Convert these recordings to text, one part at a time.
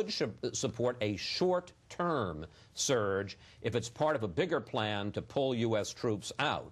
support a short-term surge if it's part of a bigger plan to pull U.S. troops out.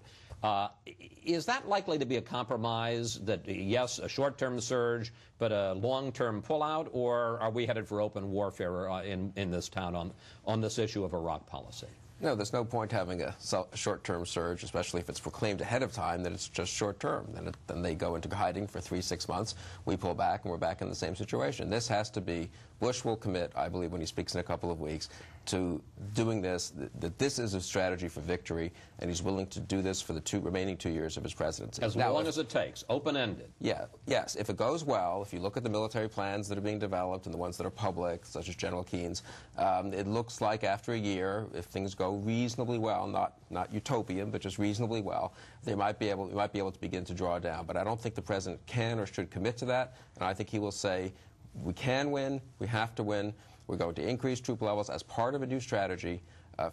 Is that likely to be a compromise, that, yes, a short-term surge, but a long-term pullout, or are we headed for open warfare in this town on this issue of Iraq policy? No, there's no point having a short-term surge, especially if it's proclaimed ahead of time that it's just short-term. Then they go into hiding for 3-6 months. We pull back, and we're back in the same situation. This has to be, Bush will commit, I believe, when he speaks in a couple of weeks, to doing this, that this is a strategy for victory, and he's willing to do this for the remaining 2 years of his presidency. As long as it takes, open-ended. Yeah, yes. If it goes well, if you look at the military plans that are being developed and the ones that are public, such as General Keene's, it looks like after a year, if things go reasonably well, not utopian, but just reasonably well, we might be able to begin to draw down. But I don't think the president can or should commit to that, and I think he will say, we can win, we have to win, we're going to increase troop levels as part of a new strategy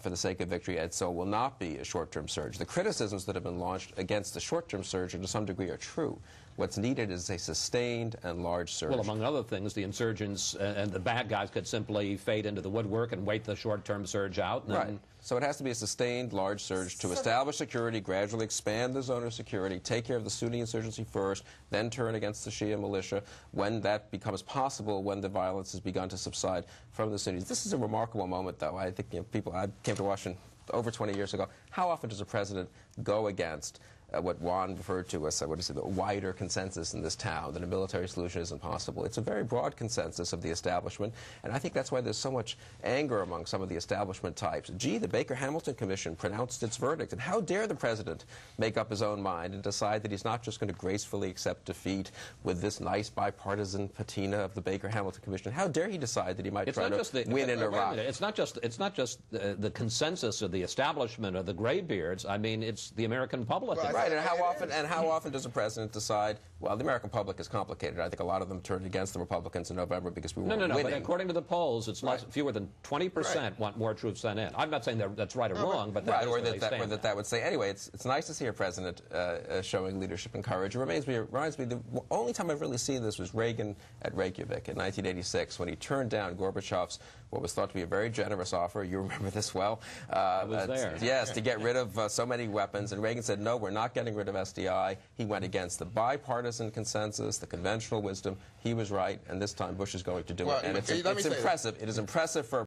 for the sake of victory, and so it will not be a short-term surge. The criticisms that have been launched against the short-term surge to some degree are true. What's needed is a sustained and large surge. Well, among other things, the insurgents and the bad guys could simply fade into the woodwork and wait the short-term surge out. And right. So it has to be a sustained, large surge to establish security, gradually expand the zone of security, take care of the Sunni insurgency first, then turn against the Shia militia when that becomes possible, when the violence has begun to subside from the Sunnis. This is a remarkable moment, though. I think I came to Washington over 20 years ago. How often does a president go against what Juan referred to as, the wider consensus in this town, that a military solution isn't possible? It's a very broad consensus of the establishment, and I think that's why there's so much anger among some of the establishment types. Gee, the Baker-Hamilton Commission pronounced its verdict, and how dare the president make up his own mind and decide that he's not just going to gracefully accept defeat with this nice bipartisan patina of the Baker-Hamilton Commission? How dare he decide that he might try to win in Iraq? It's not just the consensus of the establishment of the graybeards. I mean, it's the American public. Right, and how often does a president decide, well, the American public is complicated. I think a lot of them turned against the Republicans in November because we weren't winning. No, but according to the polls, it's fewer than 20% want more troops sent in. I'm not saying that's right or wrong, but that that would say. Anyway, it's nice to see a president showing leadership and courage. It reminds me, the only time I've really seen this was Reagan at Reykjavik in 1986 when he turned down Gorbachev's what was thought to be a very generous offer. You remember this well. I was there. Yes, to get rid of so many weapons. And Reagan said, no, we're not getting rid of SDI. He went against the bipartisan consensus, the conventional wisdom. He was right, and this time Bush is going to do it. And it's impressive. It is impressive for